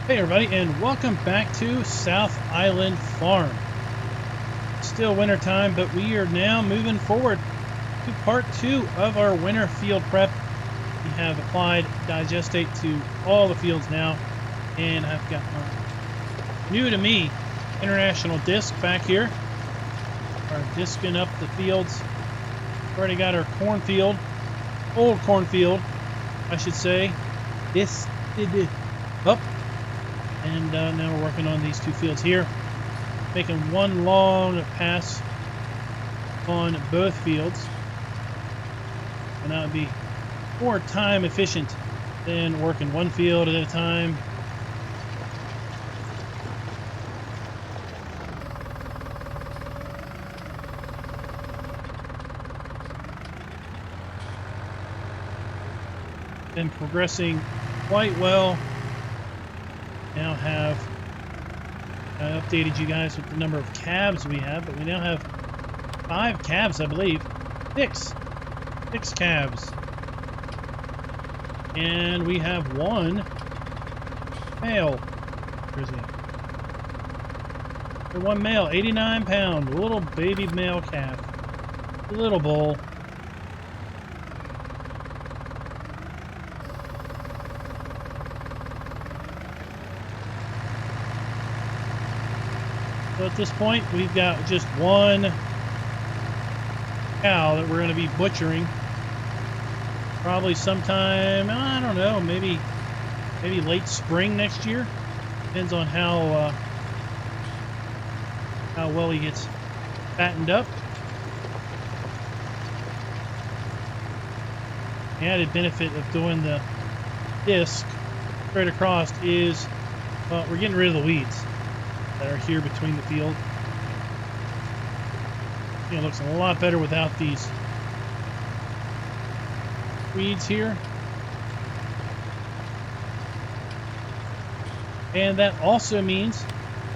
Hey everybody, and welcome back to South Island Farm. Still winter time, but we are now moving forward to part 2 of our winter field prep. We have applied digestate to all the fields now, and I've got my new to me international disc back here. Our discing up the fields. Already got our cornfield, old cornfield, I should say, disced up. And now we're working on these two fields here, making one long pass on both fields, and that would be more time efficient than working one field at a time. Been progressing quite well. Now have updated you guys with the number of calves we have, but we now have 5 calves, I believe. Six calves, and we have 1 male. Where's he at? 1 male, 89-pound little baby male calf, little bull. So at this point, we've got just 1 cow that we're going to be butchering. Probably sometime, I don't know, maybe late spring next year. Depends on how well he gets fattened up. The added benefit of doing the disc straight across is we're getting rid of the weeds that are here between the field. It looks a lot better without these weeds here. And that also means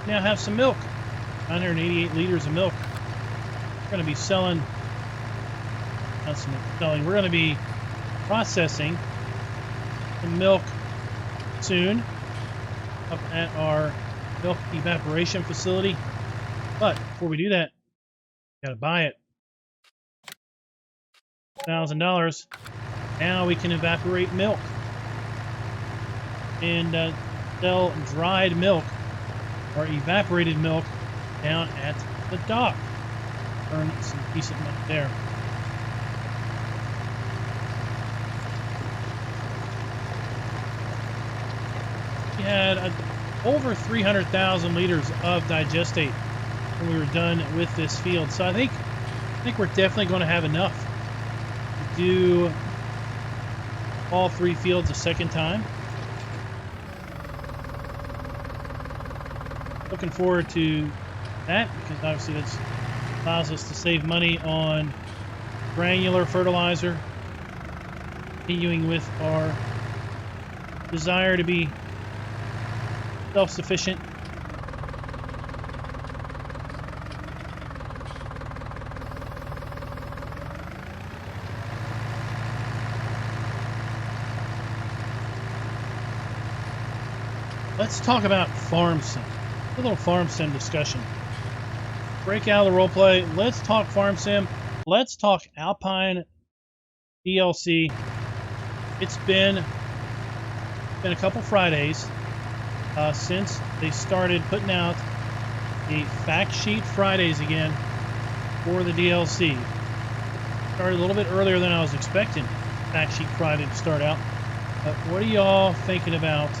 we now have some milk. 988 liters of milk. We're going to be selling, we're going to be processing the milk soon up at our milk evaporation facility. But before we do that, gotta buy it. $1,000. Now we can evaporate milk and sell dried milk or evaporated milk down at the dock. Earn some decent money there. We had over 300,000 liters of digestate when we were done with this field. So I think we're definitely going to have enough to do all 3 fields a second time. Looking forward to that, because obviously that allows us to save money on granular fertilizer, continuing with our desire to be self-sufficient. Let's talk about farm sim. A little farm sim discussion. Break out of the role play. Let's talk farm sim. Let's talk Alpine DLC. It's been a couple Fridays since they started putting out the fact sheet Fridays again for the DLC. Started a little bit earlier than I was expecting fact sheet Friday to start out. But what are y'all thinking about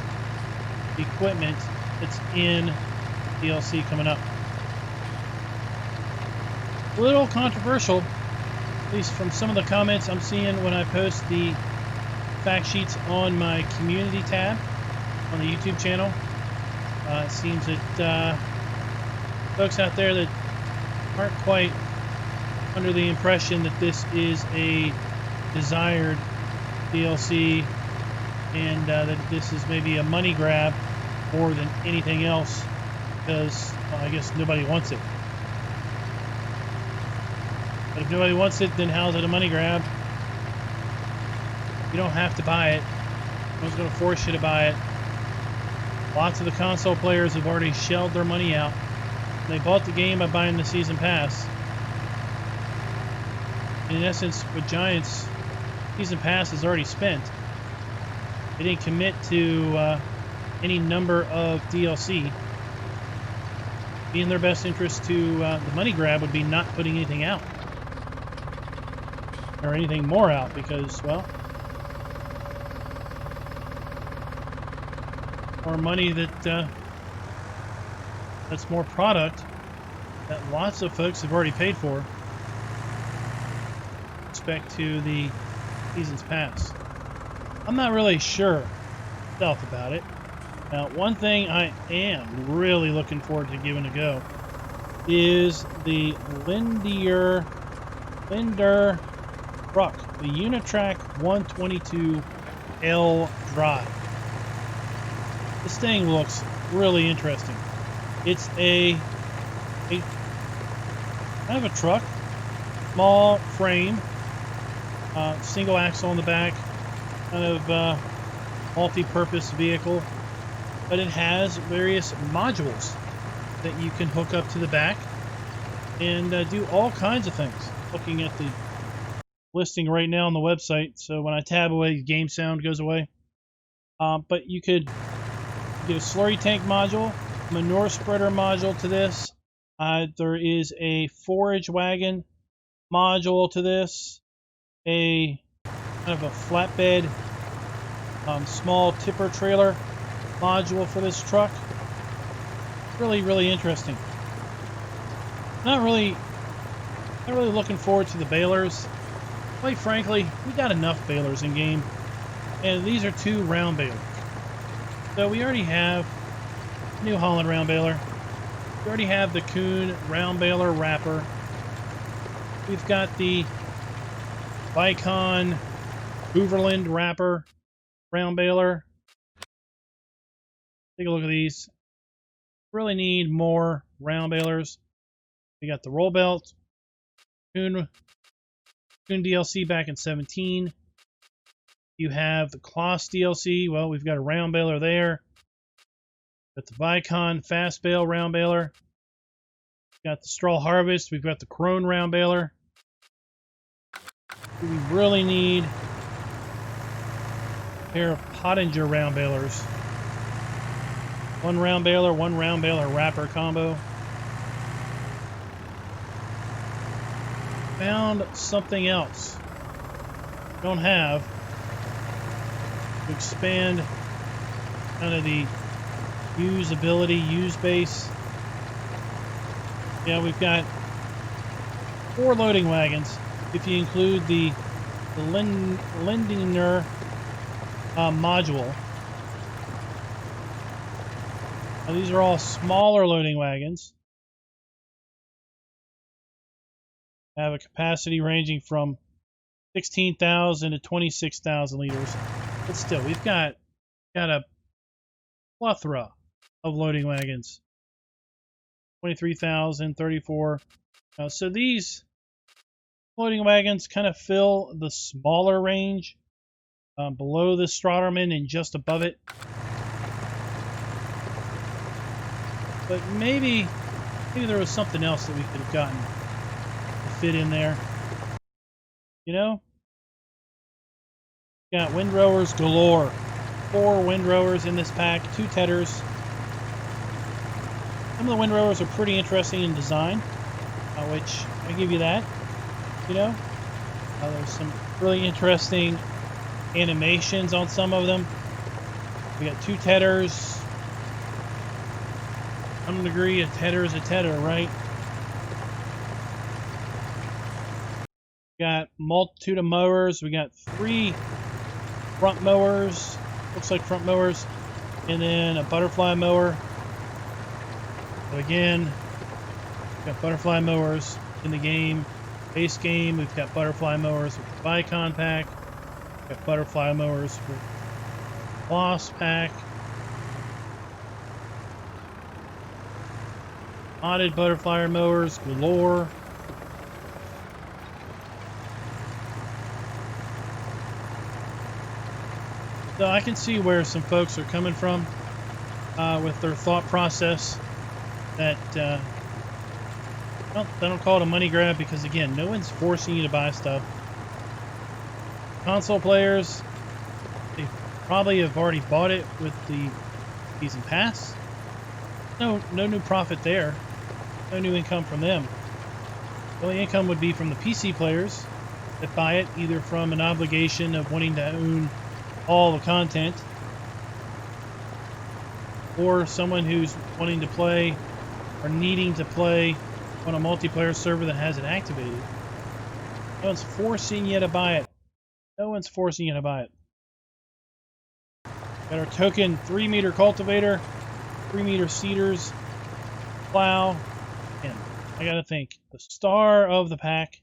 the equipment that's in DLC coming up? A little controversial, at least from some of the comments I'm seeing when I post the fact sheets on my community tab on the YouTube channel. It seems that folks out there that aren't quite under the impression that this is a desired DLC and that this is maybe a money grab more than anything else, because I guess nobody wants it. But if nobody wants it, then how's it a money grab? You don't have to buy it. No one's going to force you to buy it. Lots of the console players have already shelled their money out. They bought the game by buying the season pass. And in essence, with Giants, season pass is already spent. They didn't commit to any number of DLC. Be in their best interest to the money grab would be not putting anything out. Or anything more out because, well, more money that's more product that lots of folks have already paid for with respect to the season's pass. I'm not really sure myself about it. Now, one thing I am really looking forward to giving a go is the Linder truck, the Unitrack 122L drive. This thing looks really interesting. It's a kind of a truck, small frame, single axle on the back, kind of multi-purpose vehicle, but it has various modules that you can hook up to the back and do all kinds of things. Looking at the listing right now on the website, so when I tab away, game sound goes away. But you could get a slurry tank module, manure spreader module to this. There is a forage wagon module to this, a kind of a flatbed small tipper trailer module for this truck. Really interesting. Not really looking forward to the balers. Quite frankly, we got enough balers in game, and these are 2 round balers. So we already have New Holland round baler. We already have the Kuhn round baler wrapper. We've got the Vicon Hooverland wrapper round baler. Take a look at these. Really need more round balers. We got the roll belt, Kuhn DLC back in 17. You have the Kloss DLC. Well, we've got a round baler there. Got the Vicon fast bale round baler. Got the Straw Harvest. We've got the Krone round baler. We really need a pair of Pottinger round balers. One round baler wrapper combo. Found something else. Don't have to expand kind of the usability, use base. Yeah, we've got 4 loading wagons if you include the Lindinger module. Now, these are all smaller loading wagons. Have a capacity ranging from 16,000 to 26,000 liters. But still, we've got a plethora of loading wagons. 23,000, 34. So these loading wagons kind of fill the smaller range below the Strotterman and just above it. But maybe there was something else that we could have gotten to fit in there. You know? Got windrowers galore. 4 windrowers in this pack, 2 tedders. Some of the windrowers are pretty interesting in design, which I give you that. You know? There's some really interesting animations on some of them. We got 2 tedders. To some degree, a tedder is a tedder, right? We got multitude of mowers. We got 3 front mowers. Looks like front mowers. And then a butterfly mower. So again, we've got butterfly mowers in the game. Base game, we've got butterfly mowers with the Vicon pack. We've got butterfly mowers with the Kloss pack. Modded butterfly mowers galore. So I can see where some folks are coming from. with their thought process that, well, I don't call it a money grab because, again, no one's forcing you to buy stuff. Console players, they probably have already bought it with the season pass. No new profit there. No new income from them. The only income would be from the PC players that buy it, either from an obligation of wanting to own all the content, or someone who's wanting to play or needing to play on a multiplayer server that has it activated. No one's forcing you to buy it. No one's forcing you to buy it. Got our token 3-meter cultivator, 3-meter seeders, plow, and I gotta think, the star of the pack, in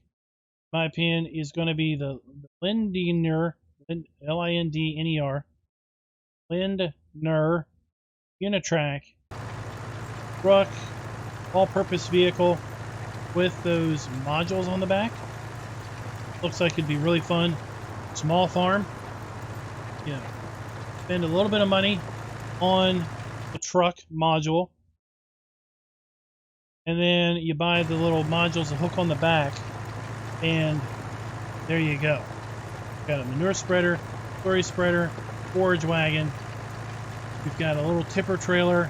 my opinion, is going to be the Lindner, Lindner, Lindner Unitrack truck, all-purpose vehicle with those modules on the back. Looks like it'd be really fun. Small farm, you know, spend a little bit of money on the truck module, and then you buy the little modules that hook on the back, and there you go. Got a manure spreader, slurry spreader, forage wagon. We've got a little tipper trailer,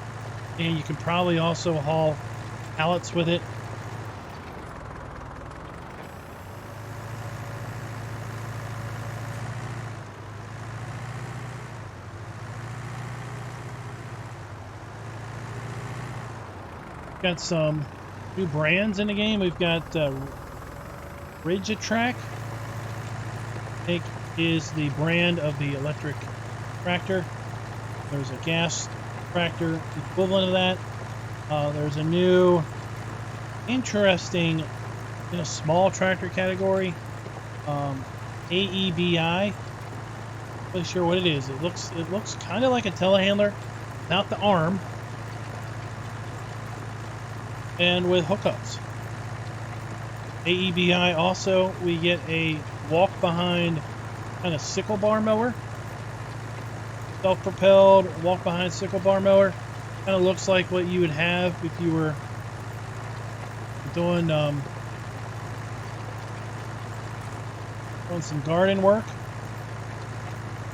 and you can probably also haul pallets with it. Got some new brands in the game. We've got Rigitrack. I think is the brand of the electric tractor. There's a gas tractor equivalent of that. There's a new, interesting, in a small tractor category, AEBI. Not really sure what it is. It looks kind of like a telehandler, without the arm, and with hookups. AEBI also, we get a walk-behind kind of sickle bar mower. Self-propelled walk-behind sickle bar mower. Kind of looks like what you would have if you were doing some garden work,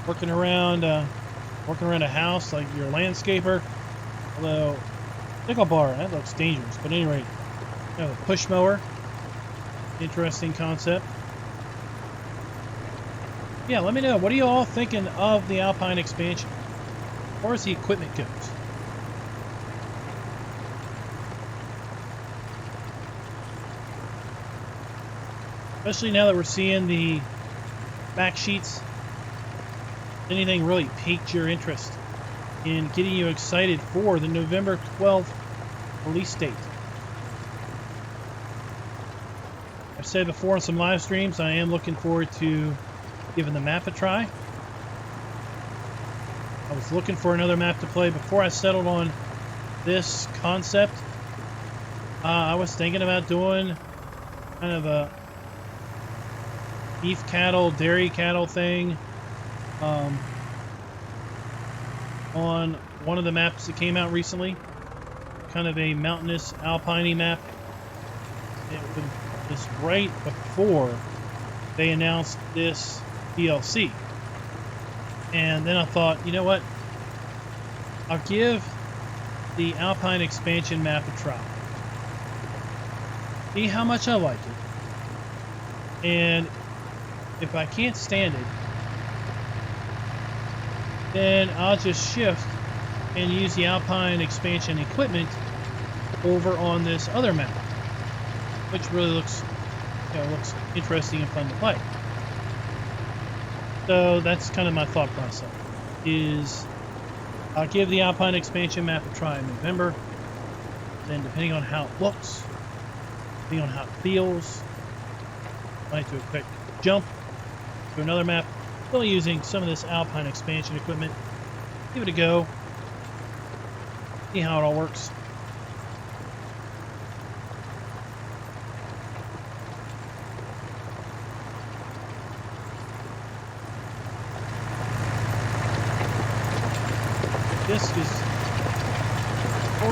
working around a house like your landscaper. Although sickle bar, that looks dangerous. But anyway, you have a push mower. Interesting concept. Yeah, let me know. What are you all thinking of the Alpine expansion, as far as the equipment goes? Especially now that we're seeing the back sheets. Anything really piqued your interest in getting you excited for the November 12th release date? I've said before in some live streams, I am looking forward to giving the map a try. I was looking for another map to play before I settled on this concept. I was thinking about doing kind of a beef cattle, dairy cattle thing on one of the maps that came out recently. Kind of a mountainous, alpine-y map. It was right before they announced this DLC. And then I thought, you know what? I'll give the Alpine expansion map a try. See how much I like it. And if I can't stand it, then I'll just shift and use the Alpine expansion equipment over on this other map, which really looks interesting and fun to play. So that's kind of my thought process. Is I'll give the Alpine expansion map a try in November. Then, depending on how it looks, depending on how it feels, I might do a quick jump to another map. Still using some of this Alpine expansion equipment. Give it a go. See how it all works. This is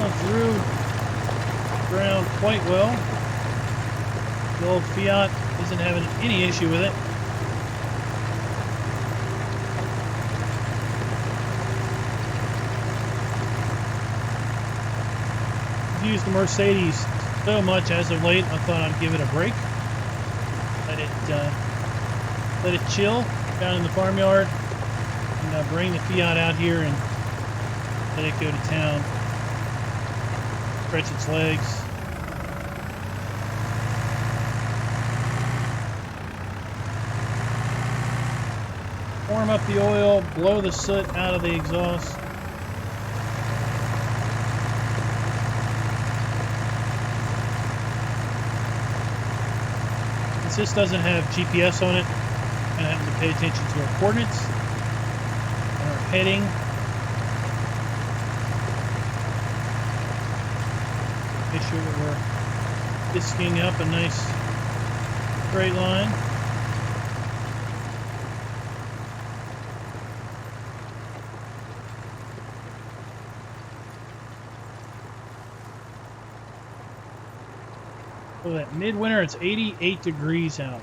going through ground quite well. The old Fiat isn't having any issue with it. I've used the Mercedes so much as of late, I thought I'd give it a break. Let it chill down in the farmyard, and bring the Fiat out here and let it go to town. Stretch its legs. Warm up the oil, blow the soot out of the exhaust. Since this doesn't have GPS on it, I'm going to have to pay attention to our coordinates and our heading. Make sure that we're disking up a nice straight line. So that midwinter, it's 88 degrees out.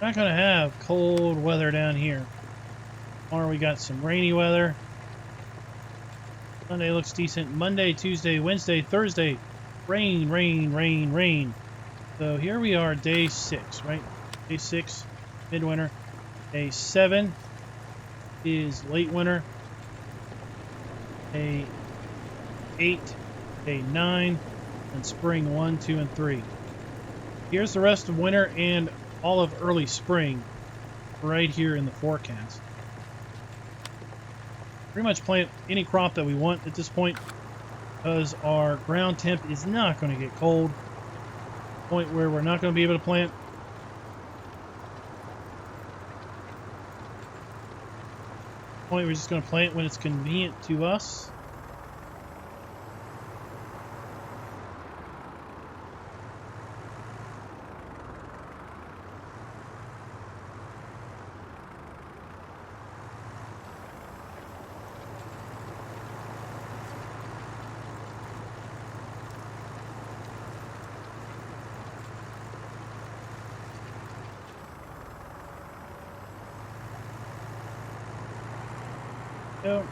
We're not going to have cold weather down here. Tomorrow we got some rainy weather. Sunday looks decent. Monday, Tuesday, Wednesday, Thursday, rain, rain, rain, rain. So here we are, day 6, right? Day 6, midwinter. Day 7 is late winter. Day 8, day 9, and spring 1, 2, and 3. Here's the rest of winter and all of early spring right here in the forecast. Pretty much plant any crop that we want at this point because our ground temp is not going to get cold. Point where we're not going to be able to plant. Point we're just going to plant when it's convenient to us. So,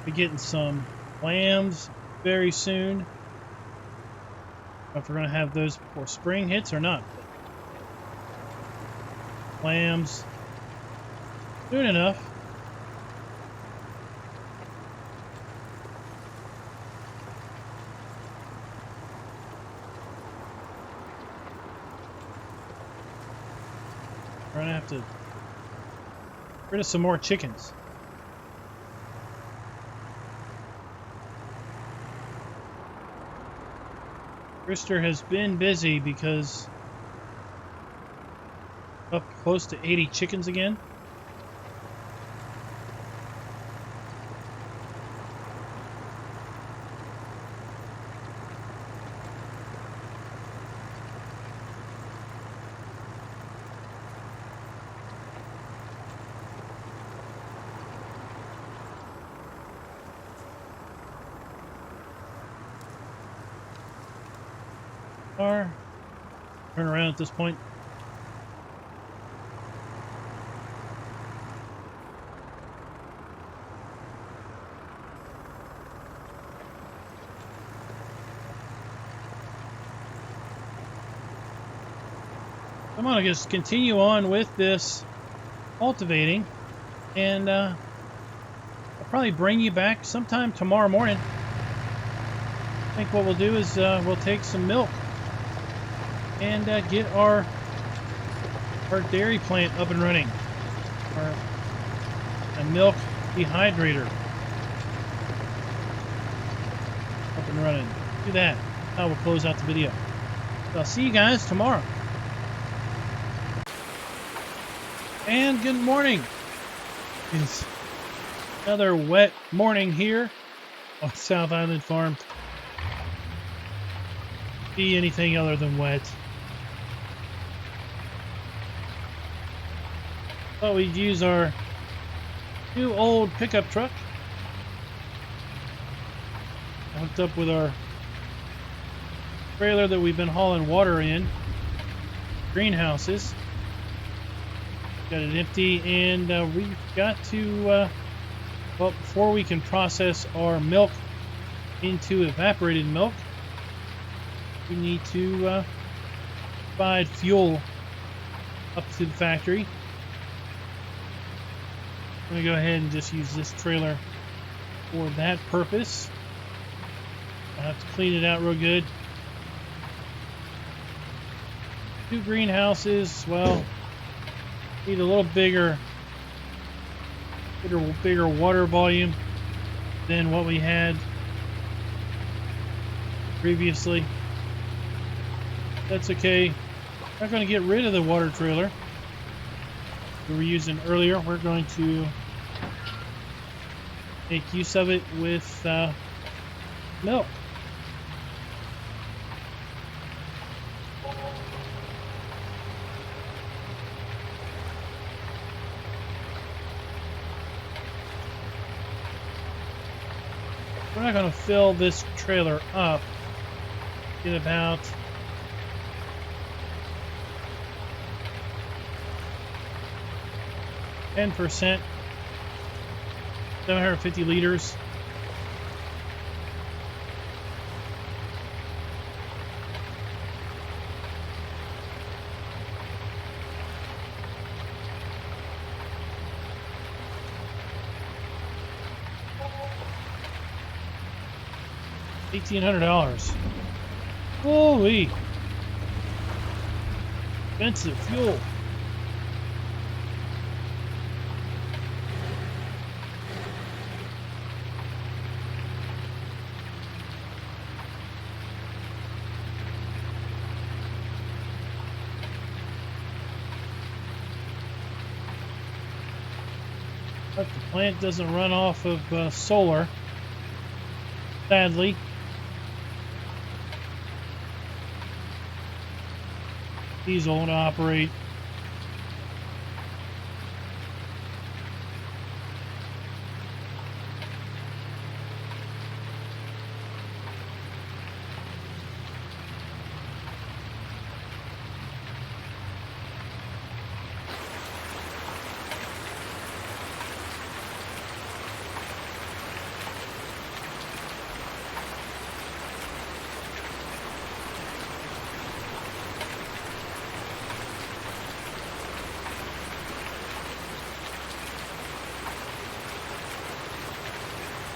we're getting some lambs very soon. If we're going to have those before spring hits or not. Lambs, soon enough. We're going to have to get rid of some more chickens. Rooster has been busy because up close to 80 chickens again. Turn around at this point. I'm going to just continue on with this cultivating, and I'll probably bring you back sometime tomorrow morning. I think what we'll do is we'll take some milk and get our dairy plant up and running. Our milk dehydrator up and running. Do that. I will close out the video. So I'll see you guys tomorrow. And good morning. It's another wet morning here on South Island Farm. Be anything other than wet. Thought we'd use our new old pickup truck. Hooked up with our trailer that we've been hauling water in. Greenhouses. Got it empty, and we've got to, well, before we can process our milk into evaporated milk, we need to provide fuel up to the factory. I'm going to go ahead and just use this trailer for that purpose. I'll have to clean it out real good. 2 greenhouses, well, need a little bigger water volume than what we had previously. That's okay. We're not going to get rid of the water trailer we were using earlier. We're going to make use of it with milk. We're not going to fill this trailer up. Get about 10%, 750 liters. $1,800. Holy! Expensive fuel. But the plant doesn't run off of solar, sadly. Diesel to operate.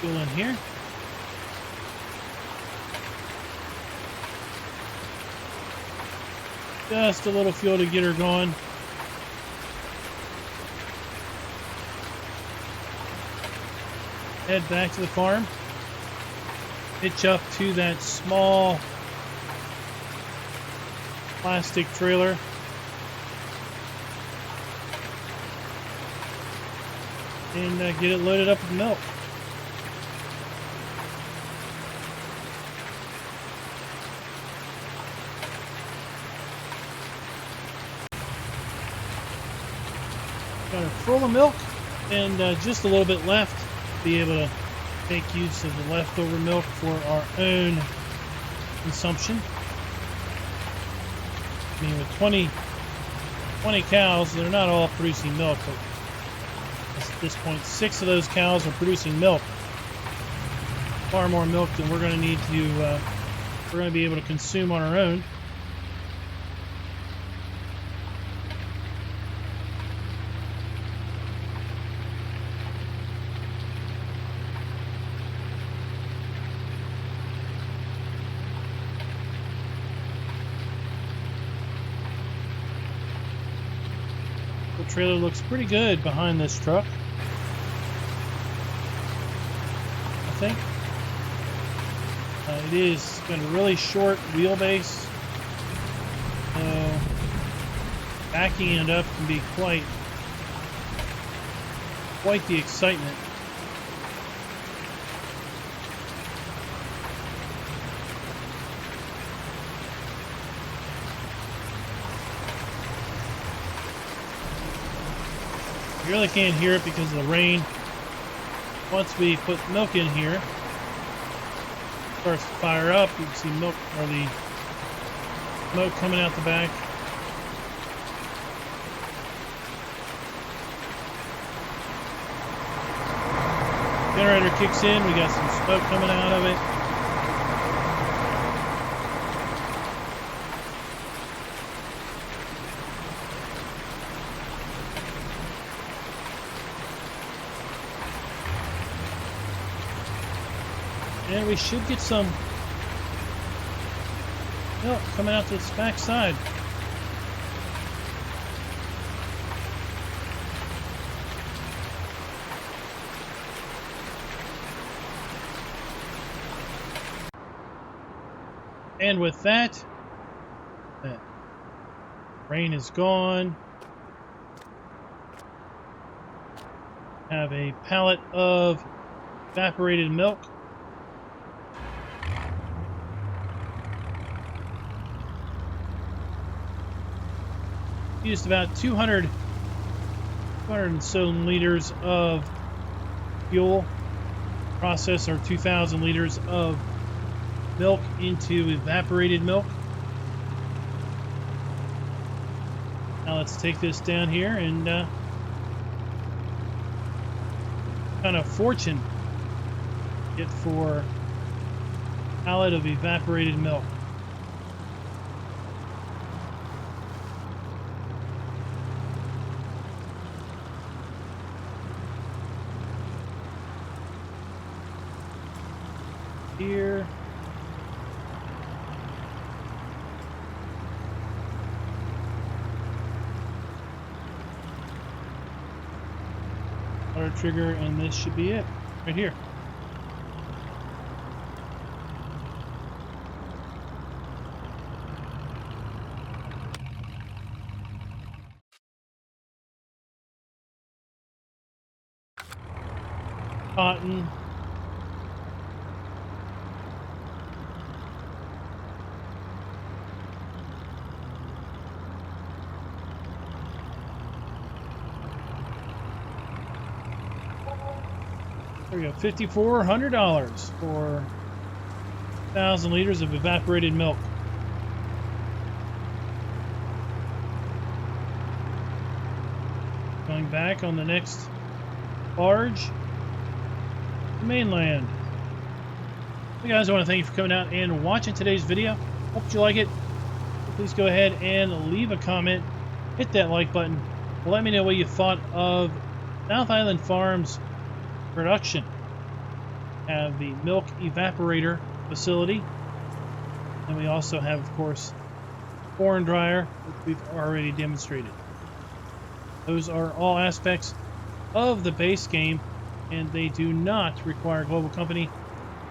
Fuel in here. Just a little fuel to get her going. Head back to the farm. Hitch up to that small plastic trailer. And get it loaded up with milk. Got her full of milk and just a little bit left to be able to make use of the leftover milk for our own consumption. I mean, with 20 cows, they're not all producing milk, but at this point, 6 of those cows are producing milk. Far more milk than we're going to need to, we're going to be able to consume on our own. The trailer looks pretty good behind this truck, I think. It is got a really short wheelbase, so backing it up can be quite the excitement. You really can't hear it because of the rain. Once we put milk in here, starts to fire up. You can see milk or the smoke coming out the back. Generator kicks in. We got some smoke coming out of it. And we should get some milk coming out this back side. And with that, rain is gone. Have a pallet of evaporated milk. Used about 200 and so liters of fuel. Process our 2,000 liters of milk into evaporated milk. Now let's take this down here and kind of fortune get for a pallet of evaporated milk. Here. Water trigger, and this should be it right here. Cotton. There we go, $5,400 for 1,000 liters of evaporated milk. Going back on the next barge, mainland. Hey guys, I want to thank you for coming out and watching today's video. Hope you like it. Please go ahead and leave a comment. Hit that like button. Let me know what you thought of South Island Farms production. Have the milk evaporator facility, and we also have, of course, corn dryer, which we've already demonstrated. Those are all aspects of the base game, and they do not require Global Company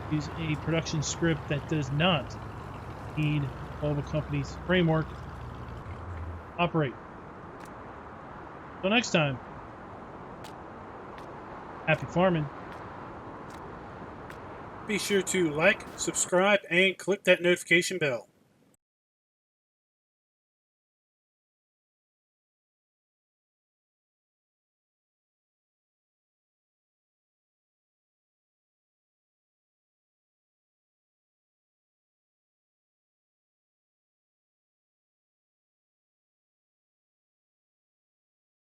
to use a production script that does not need Global Company's framework to operate. Until next time, happy farming. Be sure to like, subscribe, and click that notification bell.